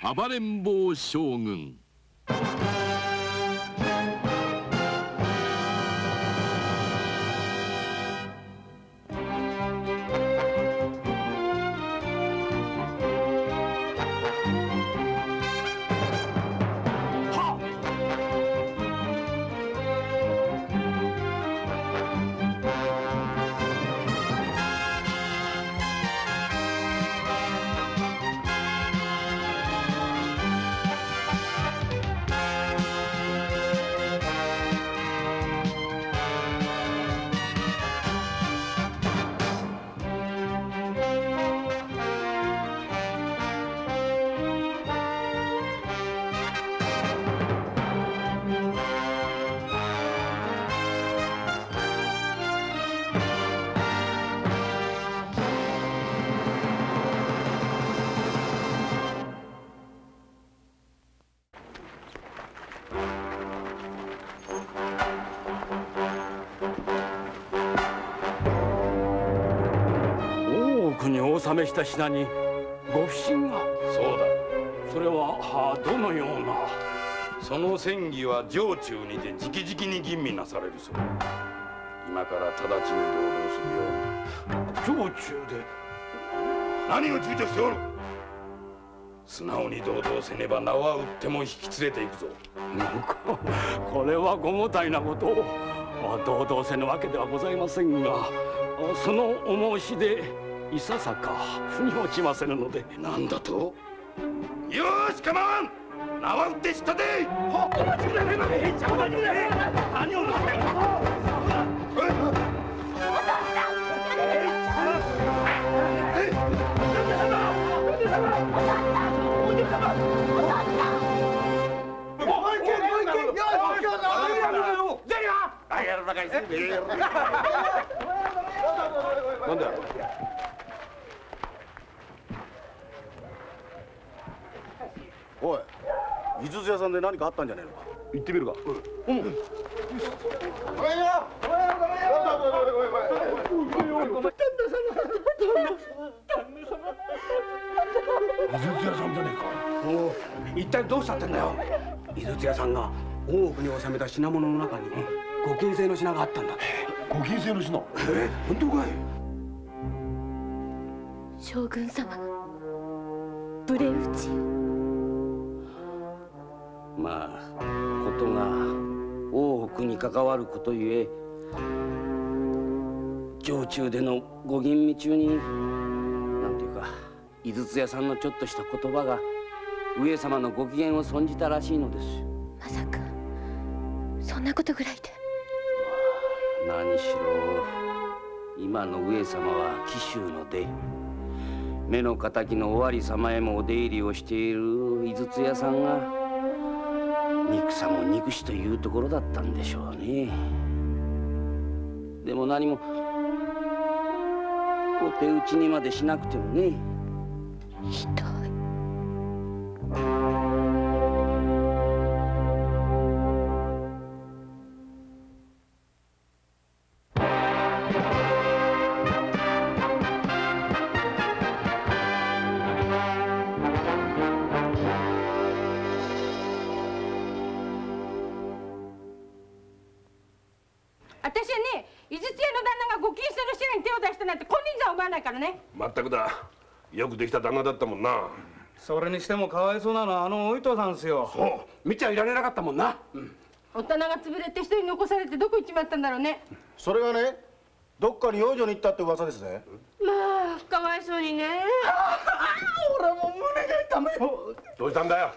暴れん坊将軍。お納めした品にご不審が。そうだ。それはどのような。その詮議は城中にて直々に吟味なされるそう。今から直ちに同道するように。城中で何を躊躇しておる。素直に同道せねば名は売っても引き連れていくぞ。これはごもたいなことを。同道せぬわけではございませんが、そのお申し出いささか腑に落ちませぬので。なんだと。よーし構わん。名は売って知ったて。お待ちくださいませ。お待ちください。何をなさいます。なんだよ。おい、井筒屋さんで何かあったんじゃねえのか。行ってみるか。井筒屋さんじゃねえか。一体どうしたってんだよ。井筒屋さんが大奥に収めた品物の中にご金製の品があったんだ。ご金製の品。本当かい。将軍様、無礼討ちよ。まあことが大奥に関わることゆえ、城中でのご吟味中になんていうか、井筒屋さんのちょっとした言葉が上様のご機嫌を損じたらしいのです。まさかそんなことぐらいで。何しろ今の上様は紀州の出、目の敵の尾張様へもお出入りをしている井筒屋さんが憎さも憎しというところだったんでしょうね。でも何もお手討ちにまでしなくてもね。ひどい。私はね、井筒屋の旦那がご金製の品に手を出したなんて金輪際思わないからね。まったくだ。よくできた旦那だったもんな。それにしてもかわいそうなのはお糸さんですよ。そう、見ちゃいられなかったもんな。お棚が潰れて一人残されてどこ行っちまったんだろうね。それがね、どっかに養女に行ったって噂ですね。まあかわいそうにね。俺もう胸が痛むよ。どうしたんだよ。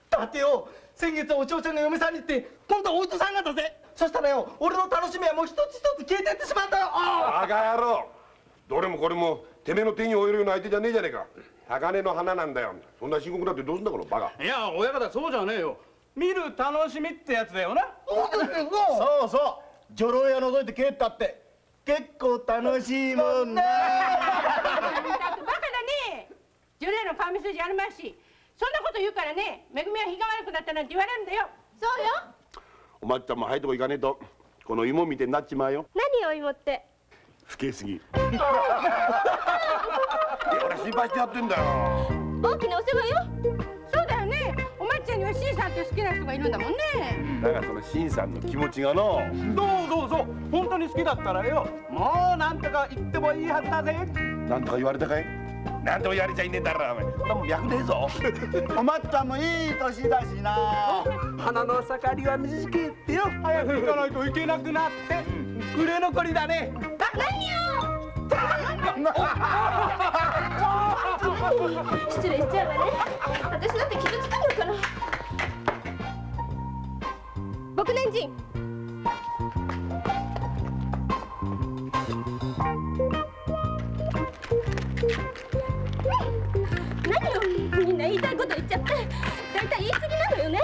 だってよ、先月お嬢ちゃんが嫁さんに行って今度はお糸さんがだぜ。そしたらよ、俺の楽しみはもう一つ一つ消えてってしまったよ。バカ野郎。どれもこれもてめえの手に負えるような相手じゃねえじゃねえか。鋼の花なんだよ。そんな深刻だってどうすんだこのバカ。いや、親方そうじゃねえよ。見る楽しみってやつだよな。そうそう、女郎屋覗いて帰ったって結構楽しいもんな。バカだね。女霊の顔見せじゃあるまいし、そんなこと言うからね、めぐみは日が悪くなったなんて言われるんだよ。そうよ。おまっちゃんも早いとこ行かねえとこの芋みてえになっちまうよ。何を芋って。老けすぎ。俺心配してやってんだよ。大きなお世話よ。そうだの新さんって好きな人がいるんだもんね。だがその新さんの気持ちがの。そう本当に好きだったらよ、もうなんとか言ってもいいはずだぜ。なんとか言われたかい？なんとも言われちゃいねえんだろお前。こんなもん脈ねえぞ。おまっちゃんもいい年だしな。花の盛りは短いってよ。早く行かないといけなくなって売れ残りだね。何よ。失礼しちゃうわね。私だって傷つくんだから。牧年人。何よ、みんな言いたいこと言っちゃって。大体言い過ぎなのよね。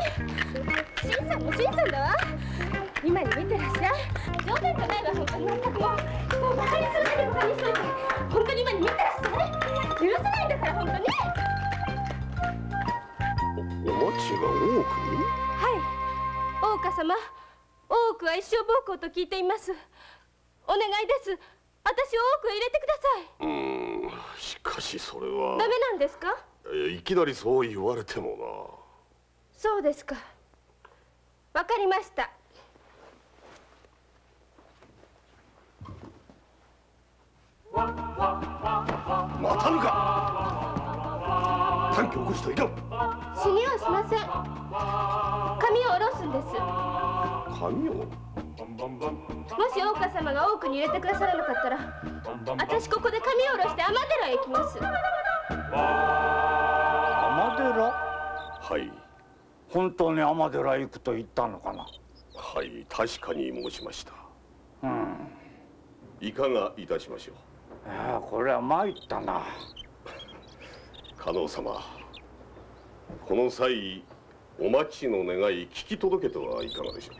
新さんも新さんだわ。今に見てらっしゃい。冗談じゃないわ、本当に。全くもう人をバカにするだけバカにしといて、本当に今に見てらっしゃい。許せないんだから、本当に。お町が大奥に？はい、大岡様。大奥は一生奉公と聞いています。お願いです。私を大奥へ入れてください。しかしそれは。ダメなんですか？いきなりそう言われてもな。そうですか。わかりました。待たぬか。短気を起こしてはいかん。死にはしません。髪を下ろすんです。髪を？もし大岡様が大奥に入れてくださらなかったら、私ここで髪を下ろして尼寺へ行きます。尼寺？はい。本当に尼寺へ行くと言ったのかな？はい、確かに申しました。いかがいたしましょう。これは参ったな。加納様、この際お待ちの願い聞き届けてはいかがでしょう。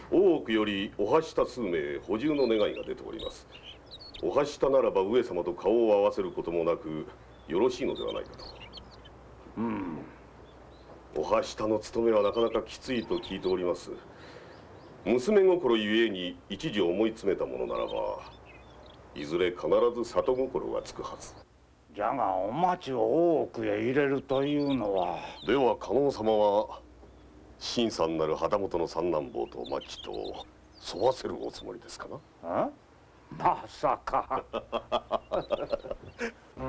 大奥よりおはした数名補充の願いが出ております。おはしたならば上様と顔を合わせることもなくよろしいのではないかと。おはしたの務めはなかなかきついと聞いております。娘心ゆえに一時思い詰めたものならばいずれ必ず里心がつくはず。じゃがお町を大奥へ入れるというのは。では加納様は新さんなる旗本の三男坊とお町と沿わせるおつもりですかな。まさか。ご苦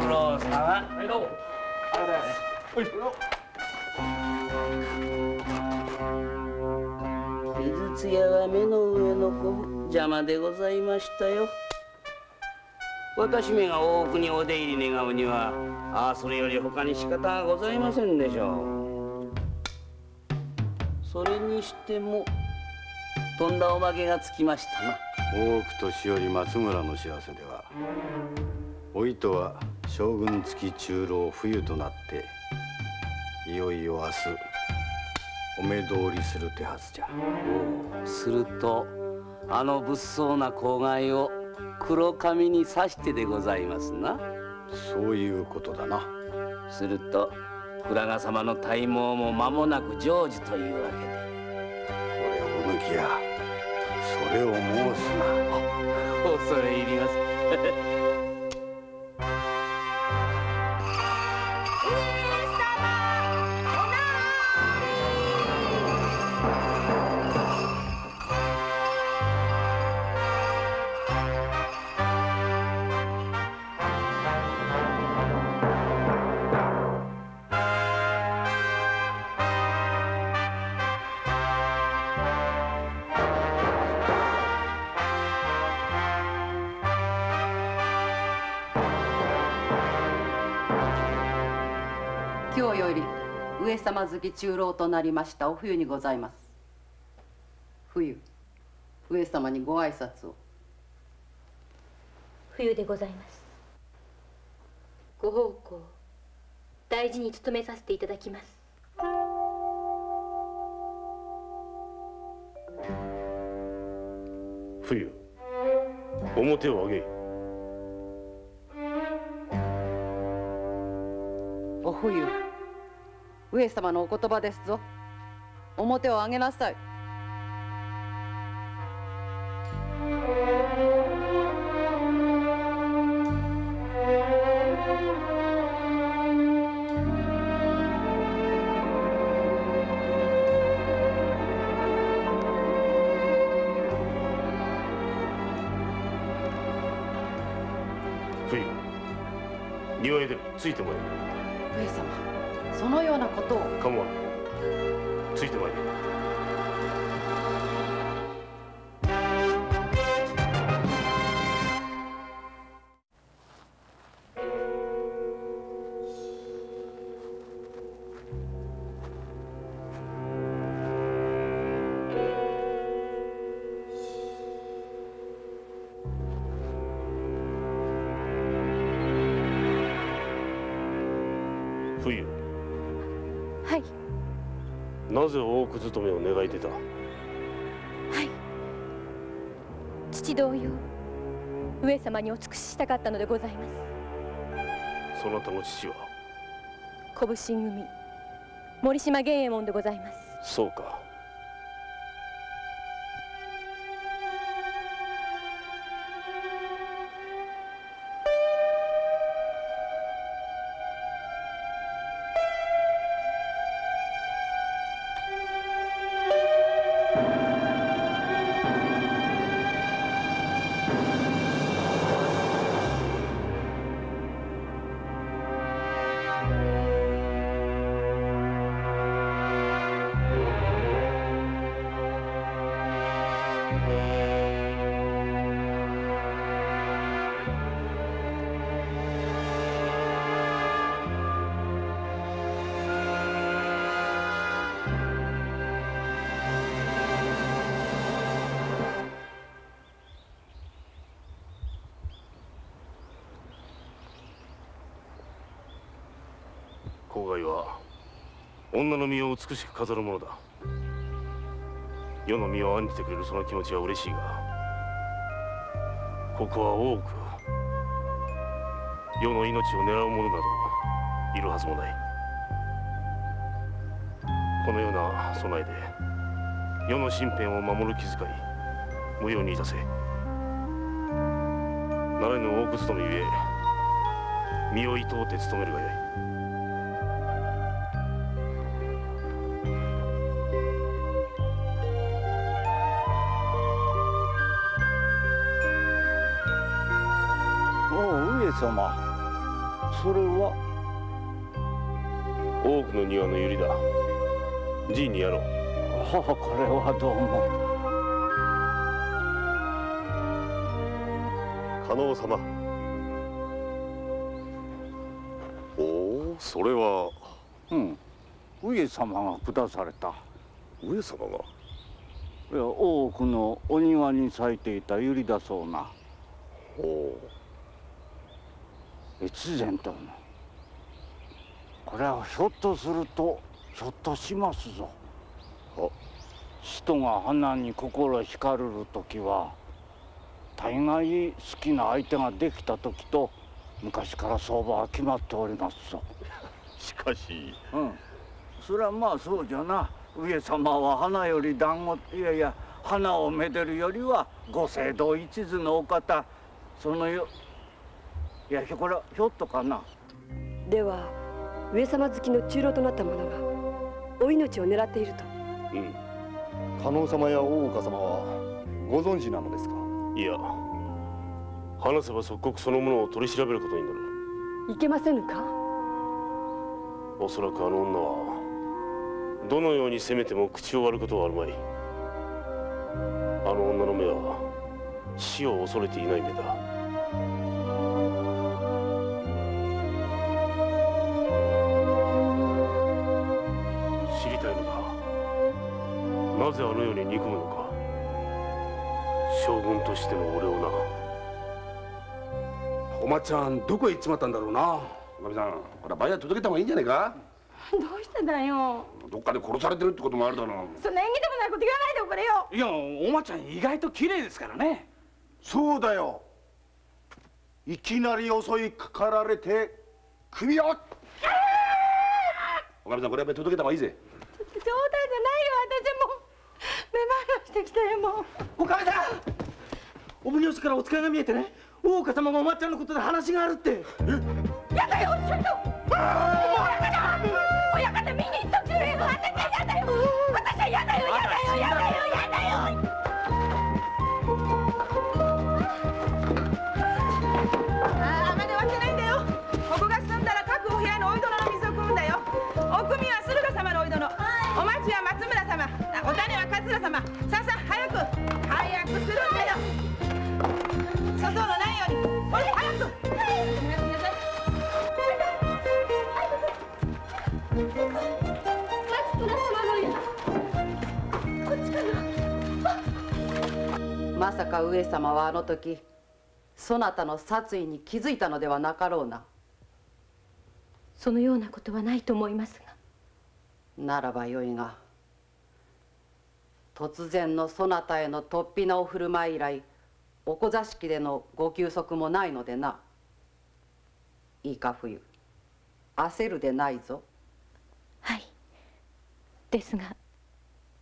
労さま。はい、どうも。井筒屋は目の上の子、邪魔でございましたよ。私めが大奥にお出入り願うには、それより他に仕方がございませんでしょう。それにしてもとんだおまけがつきましたな。大奥年寄松村の知らせでは、お糸は将軍付き中老冬となっていよいよ明日お目通りする手はずじゃ。するとあの物騒な公害を黒髪に刺してでございますな。そういうことだな。すると倉賀様の体毛も間もなく成就というわけで。これお抜きや、それを申すな。恐れ入ります。今日より上様付き中老となりましたお冬にございます。冬、上様にご挨拶を。冬でございます。ご奉公大事に務めさせていただきます。冬、表を上げい。お冬、上様のお言葉ですぞ。面を上げなさい。冬、庭へ出る。ついてまいれ。上様、そのようなことを。構わぬ。ついてまいれ。冬、はい。なぜ大奥勤めを願い出た？はい。父同様、上様にお尽くししたかったのでございます。そなたの父は？小普請組森島源右衛門でございます。そうか。郊外は女の身を美しく飾るものだ。世の身を案じてくれるその気持ちは嬉しいが、ここは大奥。世の命を狙う者などいるはずもない。このような備えで世の身辺を守る気遣い無用にいたせ。慣れぬ大奥勤めゆえ身をいとうて務めるがよい。上様、それは？大奥の庭の百合だ。じいにやろう。これはどうも。加納様。おお、それは。うん、上様が下された。上様が？いや、大奥のお庭に咲いていた百合だそうな。おお。越前殿、これはひょっとするとひょっとしますぞ。人が花に心惹かれる時は大概好きな相手ができた時と昔から相場は決まっておりますぞ。しかし。うん、それはまあそうじゃな。上様は花より団子、いや花をめでるよりはご政道一途のお方、そのよ。いや、これはひょっとかな。では上様好きの中臈となった者がお命を狙っていると？うん。加納様や大岡様はご存知なのですか？いや、話せば即刻その者を取り調べることになる。いけませぬか？おそらくあの女はどのように攻めても口を割ることはあるまい。あの女の目は死を恐れていない目だ。知りたいのだ。なぜあのように憎むのか。将軍としての俺をな。おまちゃんどこへ行っちまったんだろうな。おかみさん、これは番屋届けた方がいいんじゃないか。どうしてだよ。どっかで殺されてるってこともあるだろう。そんな縁起でもないこと言わないでおくれよ。いや、おまちゃん意外と綺麗ですからね。そうだよ。いきなり襲いかかられて首を。おかみさん、これやっぱり届けた方がいいぜ。届ないよ、私もうめまいがしてきたよ、もう。おかみさん、お奉行からお使いが見えてね、大岡様がおまっちゃんのことで話があるって。やだよ、ちょっと親方見に行っとくれよ。私はやだよ、私はやだよ、やだよ、やだよ、やだよ。ああ、まだ終わってないんだよ。ここが済んだら各お部屋のお井殿の水を汲むんだよ。お汲みは駿河様のお井殿、お待ちは松村様、お種は桂様。さあさあ、早く早くするんだよ。粗相のないように、ほれ早く。まさか上様はあの時そなたの殺意に気づいたのではなかろうな。そのようなことはないと思いますが。ならばよいが、突然のそなたへの突飛なお振る舞い以来、お小座敷でのご休息もないのでな。いいか冬、焦るでないぞ。はい。ですが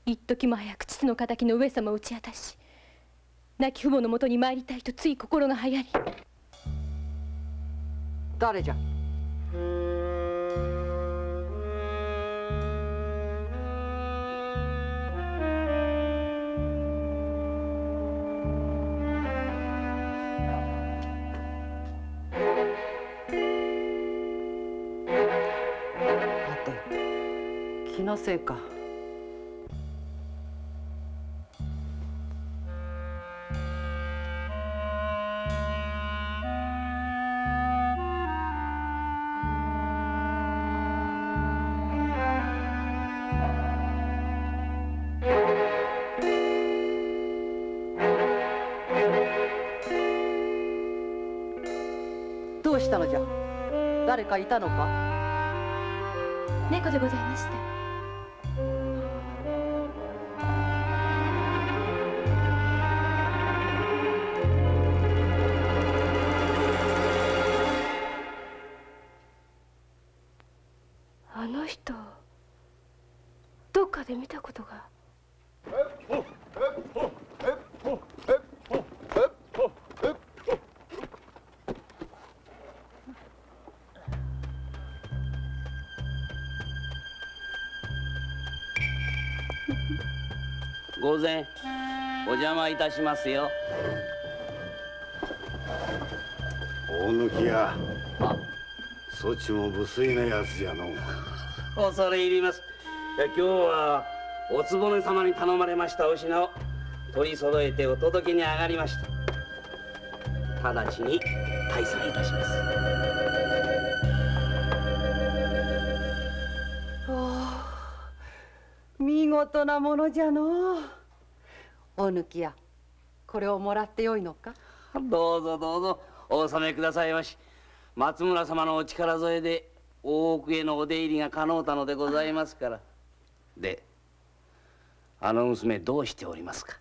一時も早く父の敵の上様を打ち果たし、亡き父母のもとに参りたいとつい心がはやり。誰じゃ。気のせいか。どうしたのじゃ。誰かいたのか。猫でございました。あの人どっかで見たことが。御前、お邪魔いたしますよ。大貫や、そちも無粋なやつじゃの。恐れ入ります。今日はお局様に頼まれましたお品を取り揃えてお届けに上がりました。直ちに退散いたします。見事なものじゃのう。お抜きや、これをもらってよいのか。どうぞどうぞお納めくださいまし。松村様のお力添えで大奥へのお出入りが可能たのでございますから。で、あの娘どうしておりますか。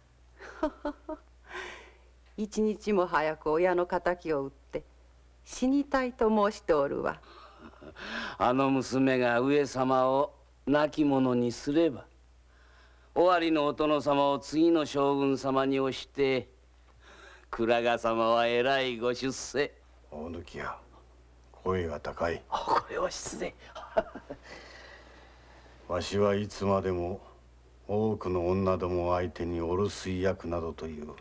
一日も早く親の敵を討って死にたいと申しておるわ。あの娘が上様を亡き者にすれば、尾張のお殿様を次の将軍様に押して、倉賀様はえらいご出世。大貫や、声が高い。これは失礼。わしはいつまでも多くの女ども相手にお留守居役などという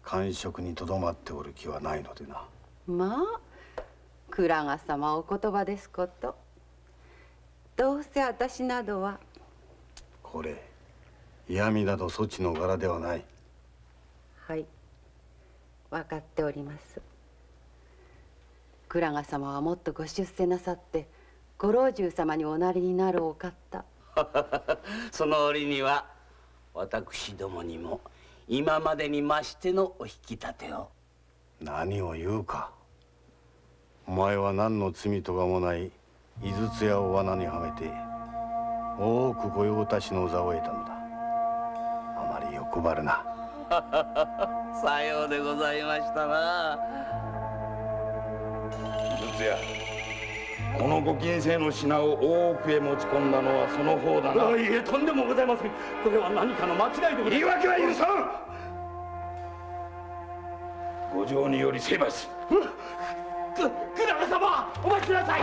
官職にとどまっておる気はないのでな。まあ倉賀様お言葉ですこと。どうせ私などは。これ嫌味などそちの柄ではない。はい、分かっております。倉賀様はもっとご出世なさってご老中様におなりになるお方。その折には私どもにも今までに増してのお引き立てを。何を言うか。お前は何の罪とかもない井筒屋を罠にはめて多く御用達の座を得たのだ。あまり欲張るな。さようでございましたな。井筒屋、このご禁制の品を大奥へ持ち込んだのはその方だな。いえ、とんでもございません。これは何かの間違いでございます。言い訳は許さん。ご情により成敗する。倉賀様、お待ちください。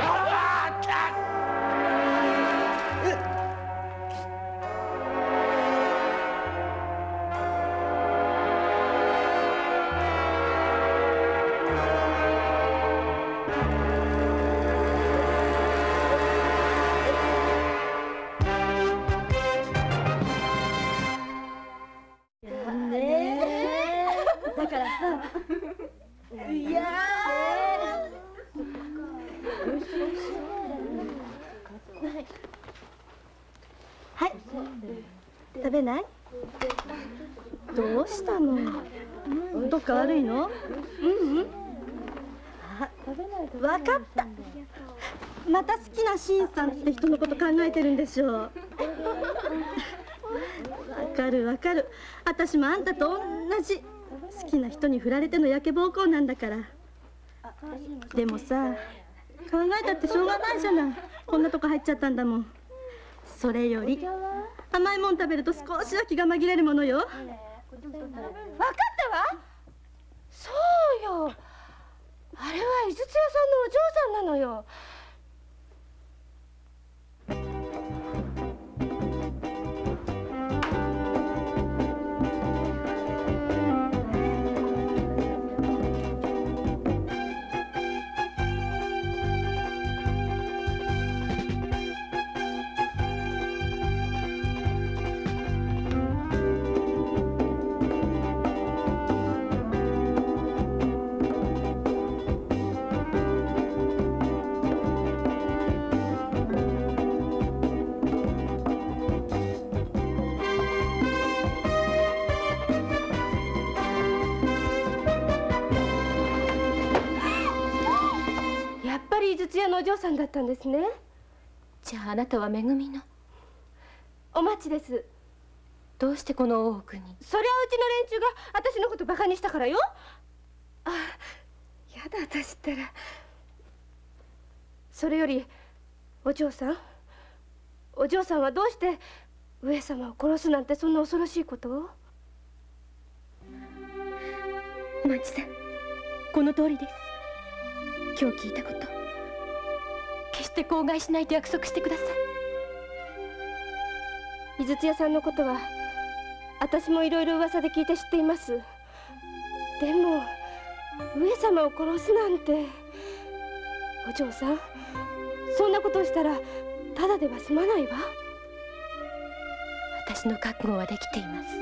だからさ、いやはい、食べない？どうしたの？どっか悪いの？あ、わかった。また好きなシンさんって人のこと考えてるんでしょう。わかるわかる。私もあんたと同じ。好きな人に振られてのやけぼうこうなんだから。でもさ、考えたってしょうがないじゃない。こんなとこ入っちゃったんだもん。それより甘いもん食べると少しは気が紛れるものよ。分かったわ。そうよ、あれは井筒屋さんのお嬢さんなのよ。井筒屋のお嬢さんだったんですね。じゃああなたはめぐみのお待ちです。どうしてこの大奥に？そりゃうちの連中が私のことバカにしたからよ。あ、やだ私ったら。それよりお嬢さんはどうして上様を殺すなんてそんな恐ろしいことを？おまちさん、この通りです。今日聞いたこと決して口外しないと約束してください。井筒屋さんのことは私もいろいろ噂で聞いて知っています。でも上様を殺すなんて。お嬢さん、そんなことをしたらただでは済まないわ。私の覚悟はできています。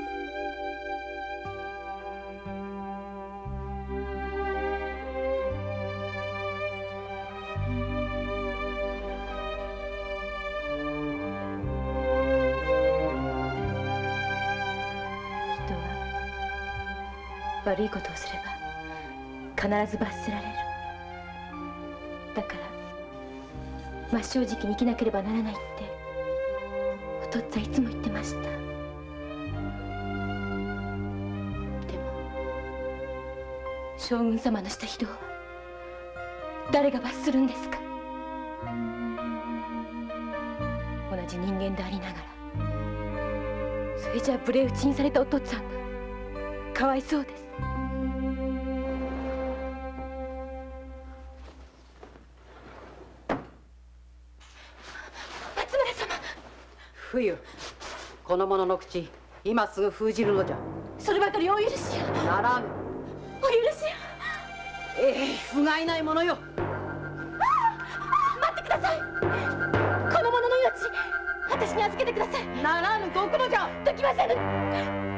悪いことをすれば必ず罰せられる。だから真っ正直に生きなければならないってお父っつぁんいつも言ってました。でも将軍様のした非道は誰が罰するんですか？同じ人間でありながらそれじゃあ無礼討ちにされたお父っつぁんがかわいそうです。松村様。冬、この者の口今すぐ封じるのじゃ。そればかりお許しよ。ならぬ。お許しよ。不甲斐ないものよ。待ってください。この者の命私に預けてください。ならぬと置くのじゃ。できませぬ。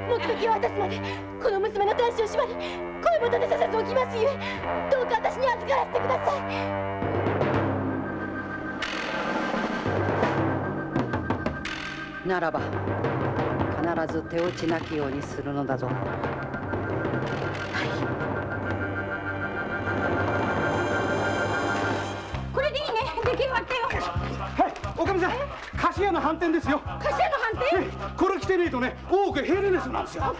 目的を果たすまでこの娘の端子を縛り恋元でさせておきますゆえ、どうか私に預からせてください。ならば必ず手落ちなきようにするのだぞ。これでいいね。出来上がったよ。はい、おかみさん、菓子屋の反転ですよ。菓子屋の反転？これ着てねえとね、大奥へ入れねえそうなんですよ。あ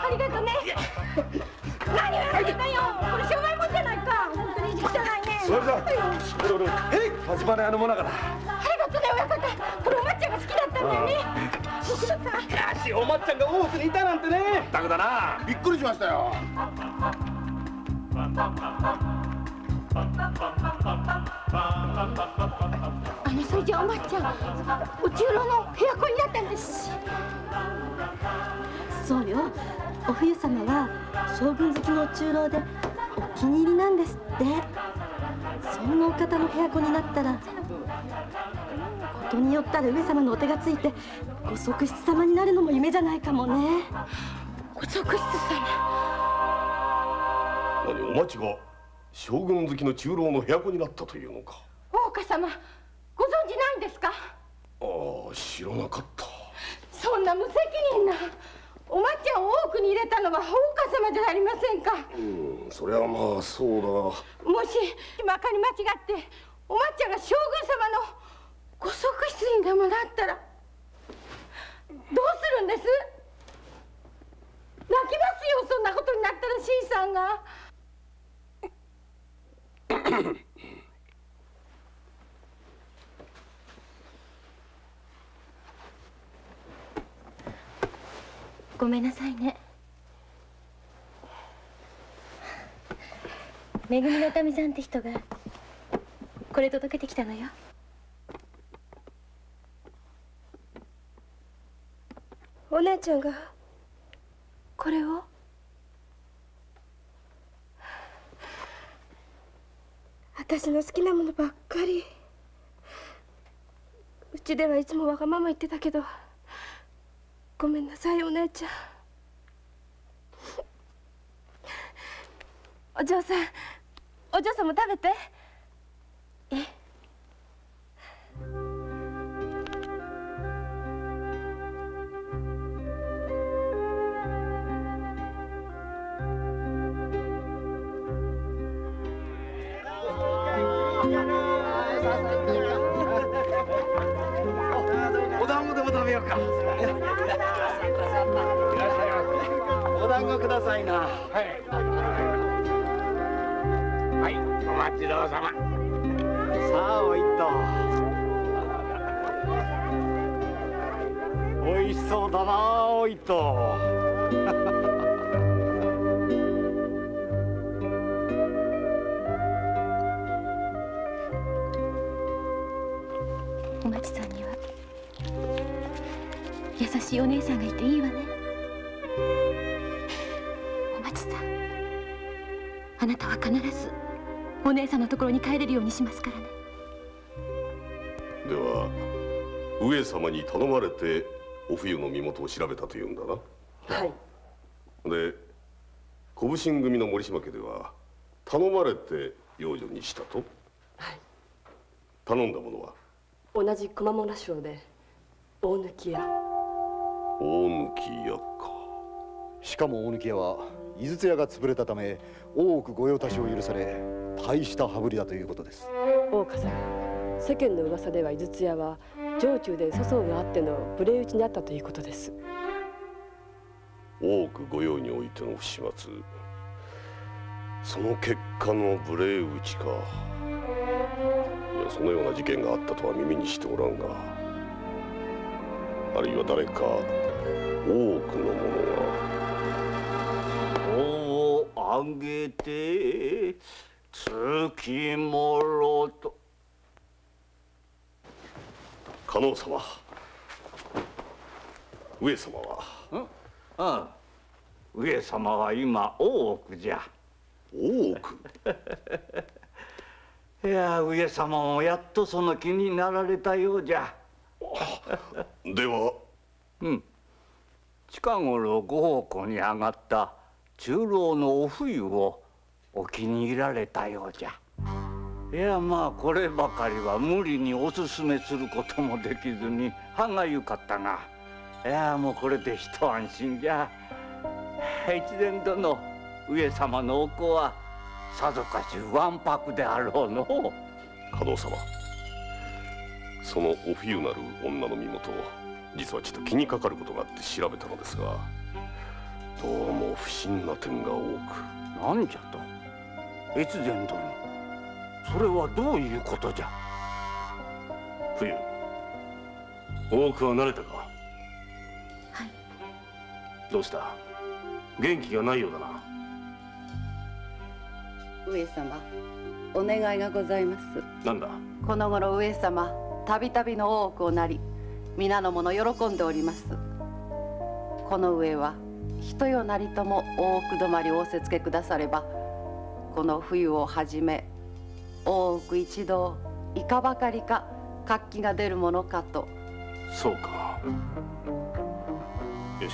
りがとうね。何をやってんだよ。これ商売もんじゃないか。本当に汚いね。それじゃ立花屋のもなかだ。ありがとうね親方。これお抹茶が好きだったんだよね。ご苦労さん。しかしお抹ちゃんが大奥にいたなんてね。だくだな。びっくりしましたよ。それじゃお抹茶お中臈の部屋子になったんですし。そうよ。お冬様は将軍好きの中臈でお気に入りなんですって。そんなお方の部屋子になったらことによったら上様のお手がついてご側室様になるのも夢じゃないかもね。ご側室様。何、お町が将軍好きの中臈の部屋子になったというのか。大岡様ご存知ないんですか。ああ、知らなかった。そんな無責任な。お抹茶を大奥に入れたのは大岡様じゃありませんか。それはまあそうだが。もしまかり間違ってお抹茶が将軍様のご側室にでもなったらどうするんです。泣きますよ。そんなことになったら新さんが。ごめんなさいね。めぐみのお民さんって人がこれ届けてきたのよ。お姉ちゃんがこれを。私の好きなものばっかり。うちではいつもわがまま言ってたけどごめんなさいお姉ちゃん。お嬢さん、お嬢さんも食べて。え。お団子でも食べようか。お団子くださいな。はい、お待ちどうさま。さあおいと。おいしそうだなおいと。お町さんには優しいお姉さんがいていいわね。お町さん、あなたは必ずお姉さんのところに帰れるようにしますからね。では上様に頼まれてお冬の身元を調べたというんだな。はい。で小普請組の森島家では頼まれて養女にしたと。はい。頼んだものは同じ駒村省で大貫屋。大貫屋か。しかも大貫屋は井筒屋が潰れたため大奥御用達を許され大した羽振りだということです。大岡様、世間の噂では井筒屋は城中で粗相があっての無礼討ちにあったということです。大奥御用においての不始末、その結果の無礼討ちか。いや、そのような事件があったとは耳にしておらんが、あるいは誰か大奥の者が。をあげて月もろと。加納様、上様は。ああ、上様は今大奥じゃ。大奥。いや、上様もやっとその気になられたようじゃ。では。近頃ご奉公に上がった中臈のお冬をお気に入られたようじゃ。いや、まあこればかりは無理におすすめすることもできずに歯がゆかったが、いや、もうこれで一安心じゃ。越前殿、上様のお子はさぞかしわんぱくであろうの。加納様、そのお冬なる女の身元、実はちょっと気にかかることがあって調べたのですが、どうも不審な点が多く。何じゃと越前殿。それはどういうことじゃ。冬、大奥は慣れたか。はい。どうした、元気がないようだな。上様、お願いがございます。なんだ。この頃上様、たびたびの大奥をなり、皆の者喜んでおります。この上は人よなりとも大奥止まりを仰せつけくだされば、この冬をはじめ大奥一同いかばかりか活気が出るものかと。そうか。よし、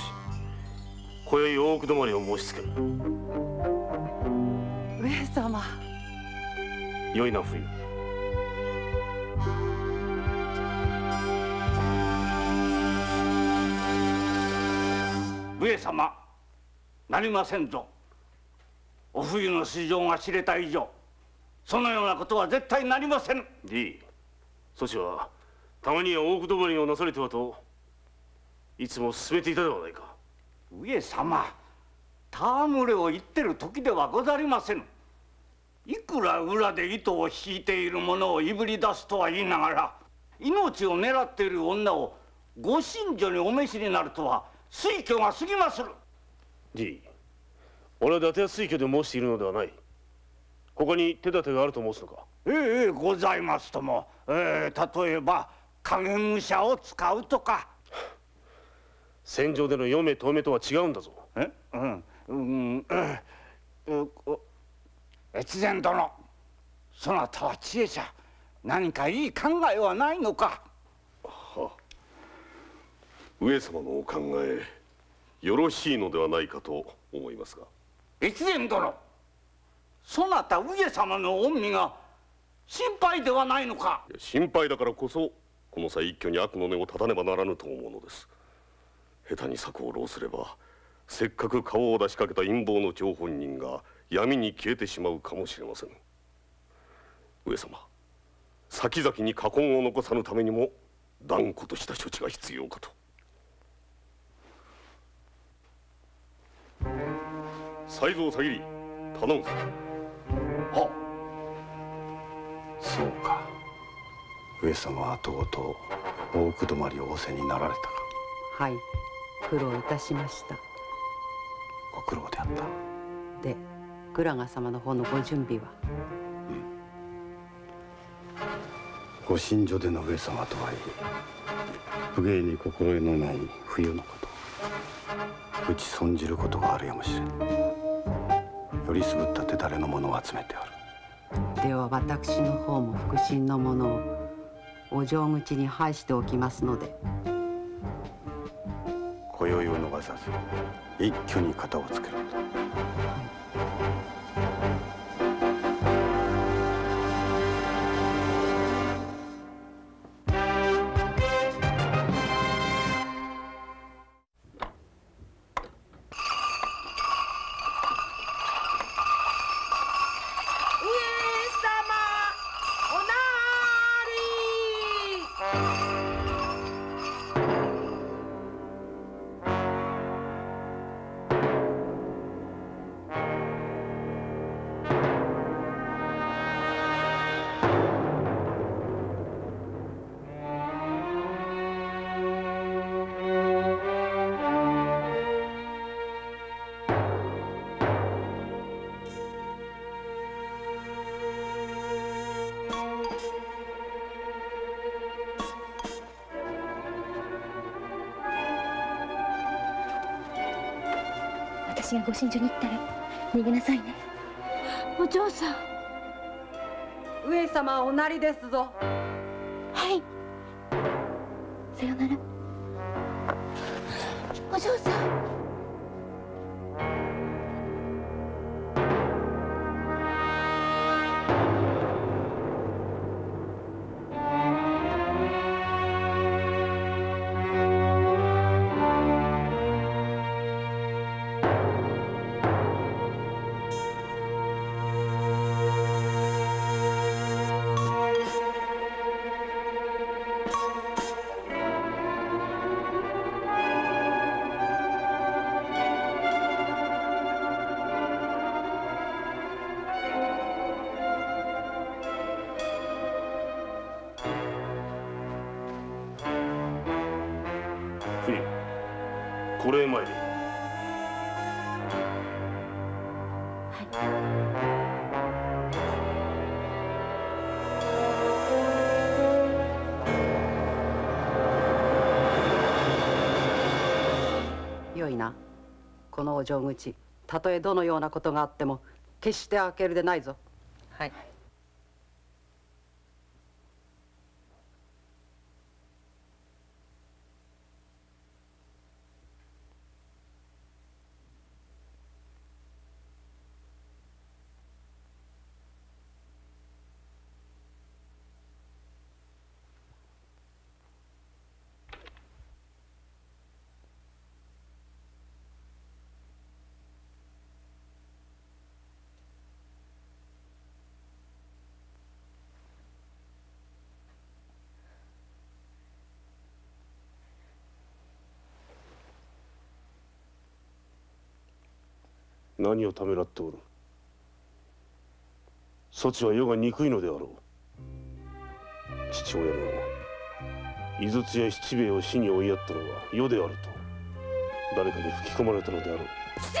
今宵大奥止まりを申し付ける。上様。よいな冬。上様、なりませんぞ。お冬の素性が知れた以上、そのようなことは絶対なりません。じい、そちはたまには大奥止まりをなされてはといつも進めていたではないか。上様、戯れを言ってる時ではござりませぬ。いくら裏で糸を引いている者をいぶり出すとは言いながら、命を狙っている女をご寝所にお召しになるとは推挙が過ぎまする。じい、俺は伊達や推挙で申しているのではない。ここに手立てがあると申すのか。ええ、ございますとも。例えば影武者を使うとか。戦場での嫁遠目とは違うんだぞ。越前殿、そなたは知恵者。何かいい考えはないのか。はあ、上様のお考えよろしいのではないかと思いますが。越前殿、そなた上様の御身が心配ではないのか。心配だからこそこの際一挙に悪の根を断たねばならぬと思うのです。下手に策を浪すれば、せっかく顔を出しかけた陰謀の張本人が闇に消えてしまうかもしれません。上様、先々に禍根を残さぬためにも断固とした処置が必要かと。才蔵さぎり、頼むぞ。はっ。そうか、上様はとうとう大奥止まりを仰せになられたか。はい、苦労いたしました。ご苦労であった。で、倉賀様の方のご準備は。ご寝所での上様とはいえ、不芸に心得のない冬のこと、打ち損じることがあるやもしれん。よりすぐった手だれの者を集めておる。では私の方も腹心の者をお城口に配しておきますので。今宵を逃さず一挙に片をつける。私がご寝所に行ったら逃げなさいね。お嬢さん。上様おなりですぞ。はい。さよなら。お嬢さん。参れ。よいな。このお城口、たとえどのようなことがあっても決して開けるでないぞ。はい。何をためらっておる。そちは世が憎いのであろう。父親の井筒や七兵衛を死に追いやったのは世であると誰かに吹き込まれたのであろう。父の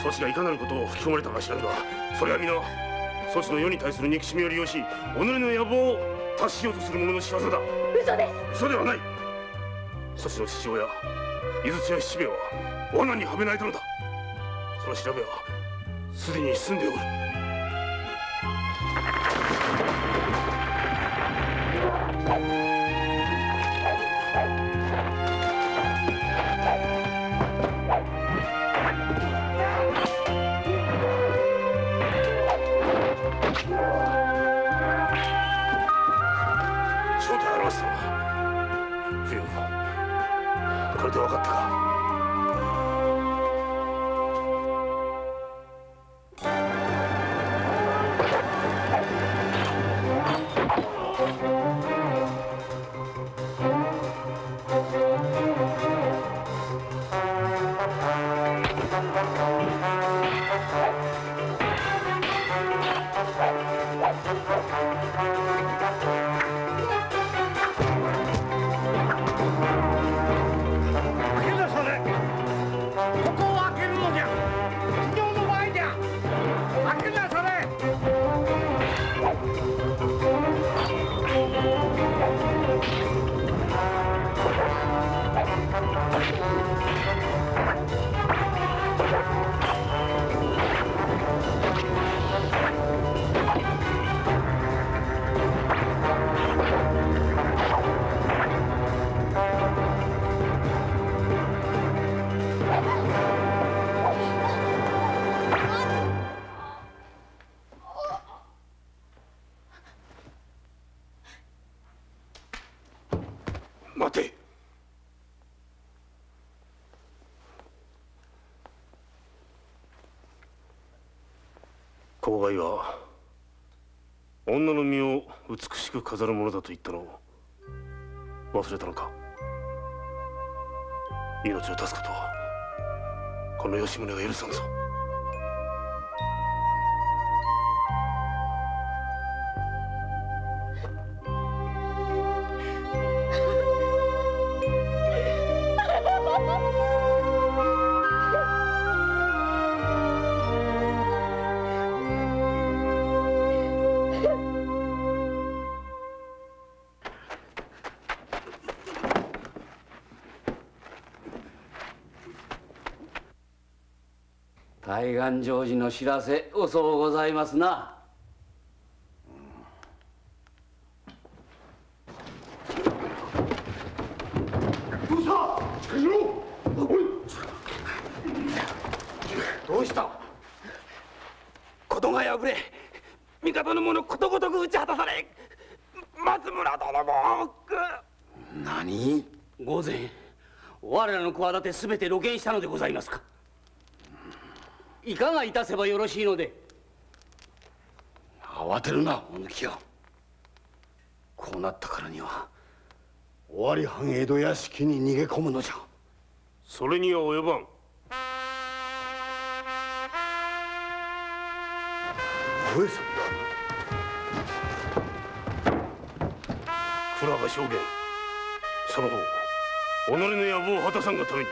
敵！そちがいかなることを吹き込まれたか知らぬが、それは皆そちの世に対する憎しみを利用し、己の野望を達しようとする者の仕業だ。嘘です。嘘ではない。そちの父親井筒や七兵衛は罠にはめられたのだ。その調べはすでに済んでおる。正体を表したのは冬。これで分かったか。待て。甲賀は女の身を美しく飾るものだと言ったのを忘れたのか。命を絶つことはこの吉宗が許さんぞ。大願成就の知らせ遅うございますな。どうした？近づろう。おい。どうした？事が破れ、帝の者ことごとく討ち果たされ、松村殿も。何？御前、我らの企てすべて露見したのでございますか。いかがいたせばよろしいので。慌てるな、お抜きよ。こうなったからには尾張藩江戸屋敷に逃げ込むのじゃ。それには及ばん。上様。倉賀将軍、その方己の野望を果たさんがために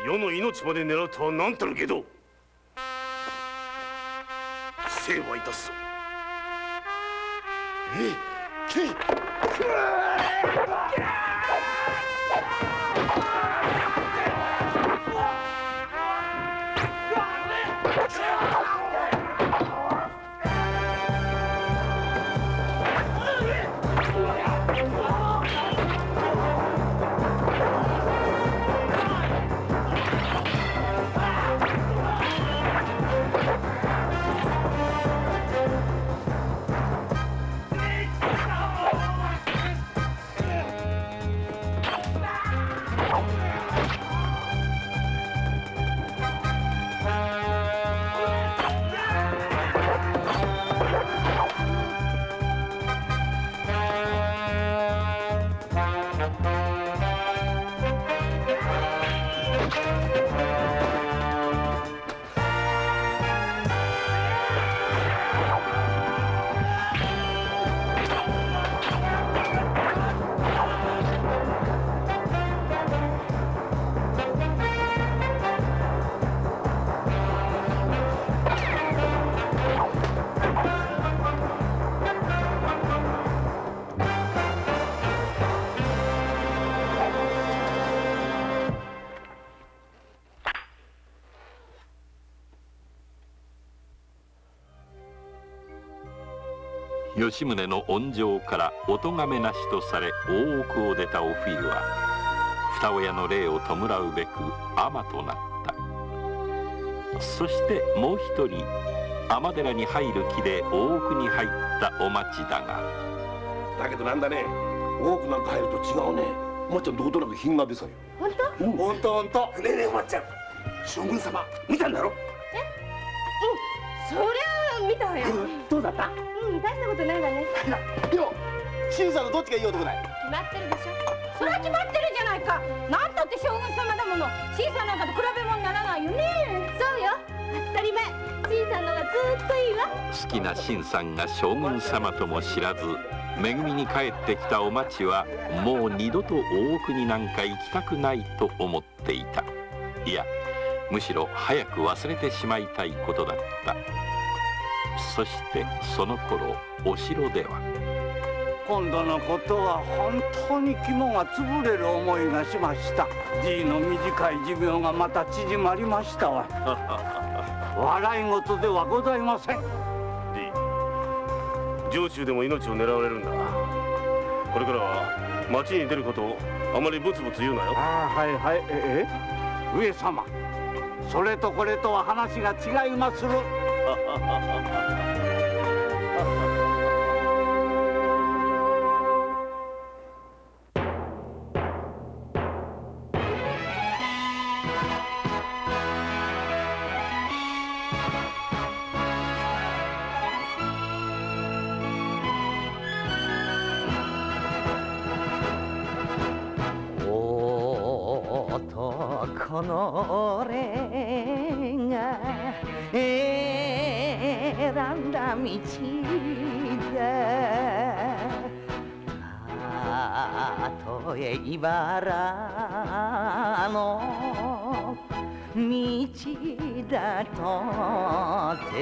世の命まで狙うとは何たる外道。成敗いたすぞ。吉宗の恩情からお咎めなしとされ大奥を出たお冬は二親の霊を弔うべく尼となった。そしてもう一人尼寺に入る気で大奥に入ったお町だが、だけどなんだね、大奥なんか入ると違うね。おまっちゃんどことなく品が出さよ。本当？本当本当。ねえねえおまっちゃん、将軍様見たんだろ？そりゃ見たわよ。どうだった？大したことないわね。よ、新さんのどっちがいい男だい？決まってるでしょ。それは決まってるじゃないか。なんたって将軍様だもの。新さんなんかと比べ物にならないよね。そうよ、当たり前。新さんのがずっといいわ。好きな新さんが将軍様とも知らずめぐみに帰ってきたお町はもう二度と大奥になんか行きたくないと思っていた。いや、むしろ早く忘れてしまいたいことだった。そしてその頃お城では今度のことは本当に肝が潰れる思いがしました。じいの短い寿命がまた縮まりましたわ。笑い事ではございません。じい、城中でも命を狙われるんだ。これからは町に出ることをあまりブツブツ言うなよ。はいはい。上様、それとこれとは話が違いまする。この俺が選んだ道だ。たとえ茨の道だとて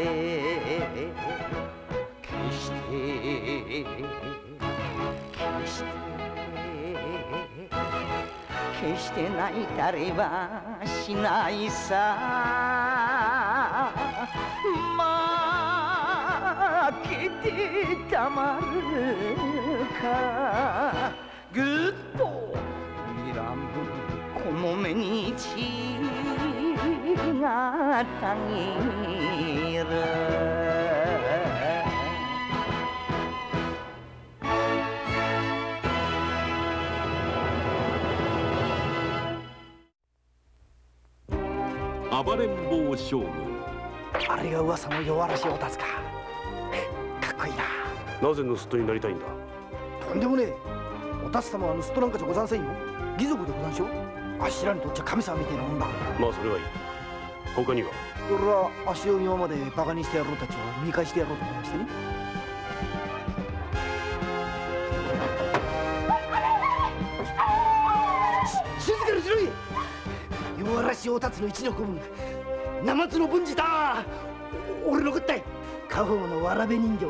決して泣いたりはしないさ。負けてたまるか。ぐっと睨むこの目に血がたぎる。暴れん坊将軍。あれが噂の弱らしおたつか。かっこいいな。なぜ盗人になりたいんだ？とんでもねえ。おたつ様は盗人なんかじゃござんせんよ。義賊でござんしょ。あっしらにとっちゃ神様みたいなもんだ。まあそれはいい。他には？俺は足を今までバカにしてやろうたちを見返してやろうと思いましてね。嵐大達の一の子分生津の文治だ。俺の物体家宝のわらべ人形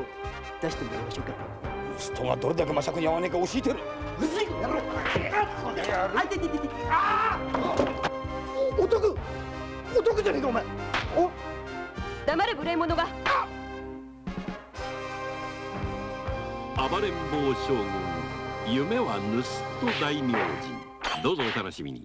出してもらいましょうか。人がどれだけ魔尺に合わねえか教えてる。うずいやろ。あいてててて。ああ。お得じゃねえかお前。お。黙れ無礼者が。暴れん坊将軍夢は盗人大明神。どうぞお楽しみに。